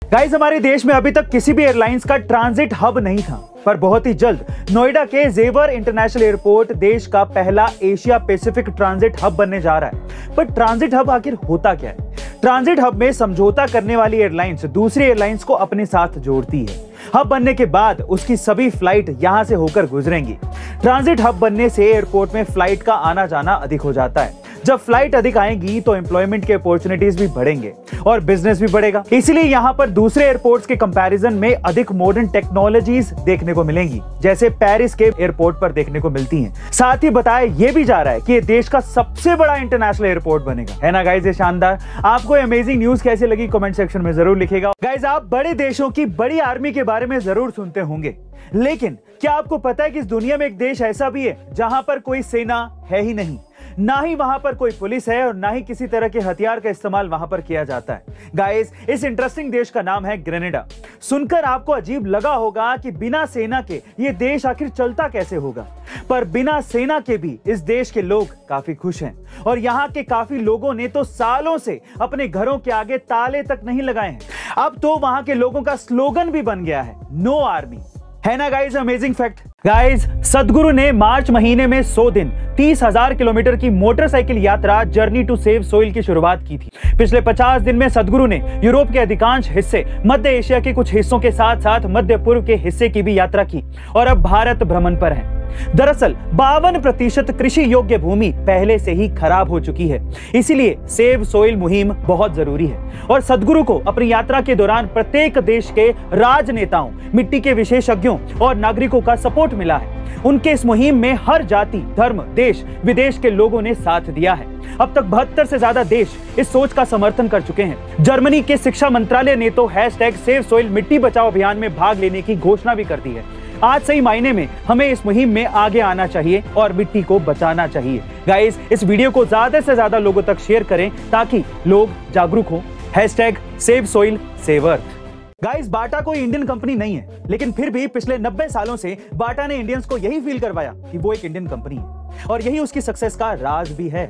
Guys, हमारे देश में अभी तक किसी भी एयरलाइंस का ट्रांजिट हब नहीं था, पर बहुत ही जल्द नोएडा के जेवर इंटरनेशनल एयरपोर्ट देश का पहला एशिया पैसिफिक ट्रांजिट हब बनने जा रहा है। पर ट्रांजिट हब आखिर होता क्या है? ट्रांजिट हब में समझौता करने वाली एयरलाइंस दूसरी एयरलाइंस को अपने साथ जोड़ती है। हब बनने के बाद उसकी सभी फ्लाइट यहां से होकर गुजरेंगी। ट्रांजिट हब बनने से एयरपोर्ट में फ्लाइट का आना जाना अधिक हो जाता है। जब फ्लाइट अधिक आएंगी तो एम्प्लॉयमेंट के अपॉर्चुनिटीज भी बढ़ेंगे और बिजनेस भी बढ़ेगा। इसलिए यहाँ पर दूसरे एयरपोर्ट्स के कंपैरिजन में अधिक मॉडर्न टेक्नोलॉजीज देखने को मिलेंगी, जैसे पेरिस के एयरपोर्ट पर देखने को मिलती हैं। साथ ही बताया यह भी जा रहा है कि ये देश का सबसे बड़ा इंटरनेशनल एयरपोर्ट बनेगा। है ना गाइस, ये शानदार। आपको अमेजिंग न्यूज कैसी लगी कमेंट सेक्शन में जरूर लिखेगा। गाइस, आप बड़े देशों की बड़ी आर्मी के बारे में जरूर सुनते होंगे, लेकिन क्या आपको पता है कि इस दुनिया में एक देश ऐसा भी है जहां पर कोई सेना है ही नहीं, ना ही वहां पर कोई पुलिस है और ना ही किसी तरह के हथियार का इस्तेमाल वहां पर किया जाता है। गाइस, इस इंटरेस्टिंग देश का नाम है ग्रेनेडा। सुनकर आपको अजीब लगा होगा कि बिना सेना के ये देश आखिर चलता कैसे होगा, पर बिना सेना के भी इस देश के लोग काफी खुश हैं और यहाँ के काफी लोगों ने तो सालों से अपने घरों के आगे ताले तक नहीं लगाए हैं। अब तो वहां के लोगों का स्लोगन भी बन गया है, नो आर्मी। है ना गाइस, अमेजिंग फैक्ट। गाइस, सदगुरु ने मार्च महीने में 100 दिन 30,000 किलोमीटर की मोटरसाइकिल यात्रा जर्नी टू सेव सोइल की शुरुआत की थी। पिछले 50 दिन में सदगुरु ने यूरोप के अधिकांश हिस्से, मध्य एशिया के कुछ हिस्सों के साथ साथ मध्य पूर्व के हिस्से की भी यात्रा की और अब भारत भ्रमण पर है। दरअसल 52% कृषि योग्य भूमि पहले से ही खराब हो चुकी है, इसीलिए सेव सोइल मुहिम बहुत जरूरी है। और सदगुरु को अपनी यात्रा के दौरान प्रत्येक देश के राजनेताओं, मिट्टी के विशेषज्ञों और नागरिकों का सपोर्ट मिला है। उनके इस मुहिम में हर जाति, धर्म, देश विदेश के लोगों ने साथ दिया है। अब तक 72 से ज्यादा देश इस सोच का समर्थन कर चुके हैं। जर्मनी के शिक्षा मंत्रालय ने तो #सेव सोइल मिट्टी बचाओ अभियान में भाग लेने की घोषणा भी कर दी है। आज सही मायने में हमें इस मुहिम में आगे आना चाहिए और मिट्टी को बचाना चाहिए। गाइस, इस वीडियो को ज्यादा से ज्यादा लोगों तक शेयर करें ताकि लोग जागरूक हो। #Save soil save earth. Guys, Bata कोई इंडियन कंपनी नहीं है, लेकिन फिर भी पिछले 90 सालों से बाटा ने इंडियंस को यही फील करवाया कि वो एक इंडियन कंपनी है और यही उसकी सक्सेस का राज भी है।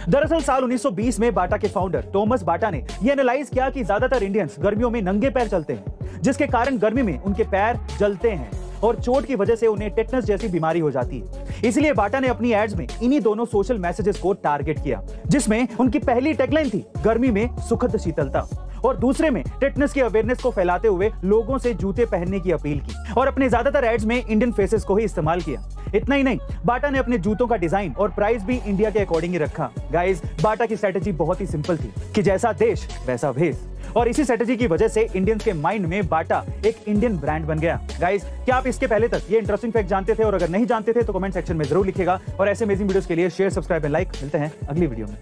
दरअसल साल 1920 में बाटा के फाउंडर थॉमस बाटा ने यह एनालाइज किया कि ज्यादातर इंडियंस गर्मियों में नंगे पैर चलते हैं, जिसके कारण गर्मी में उनके पैर जलते हैं और चोट की वजह से उन्हें टेटनस जैसी बीमारी हो जाती है। इसलिए बाटा ने अपनी एड्स में इन्हीं दोनों सोशल मैसेजेस को टारगेट किया, जिसमें उनकी पहली टैगलाइन थी गर्मी में सुखद शीतलता और दूसरे में टेटनस की अवेयरनेस को फैलाते हुए लोगों से जूते पहनने की अपील की और अपने ज्यादातर एड्स में इंडियन फेसेस को ही इस्तेमाल किया। इतना ही नहीं, बाटा ने अपने जूतों का डिजाइन और प्राइस भी इंडिया के अकॉर्डिंग ही रखा। गाइस, बाटा की स्ट्रेटेजी बहुत ही सिंपल थी कि जैसा देश वैसा भेष, और इसी स्ट्रेटेजी की वजह से इंडियंस के माइंड में बाटा एक इंडियन ब्रांड बन गया। गाइस, क्या आप इसके पहले तक ये इंटरेस्टिंग फैक्ट जानते थे? और अगर नहीं जानते थे तो कमेंट सेक्शन में जरूर लिखिएगा और ऐसे अमेजिंग वीडियोस के लिए शेयर, सब्सक्राइब एंड लाइक। मिलते हैं अगली वीडियो में।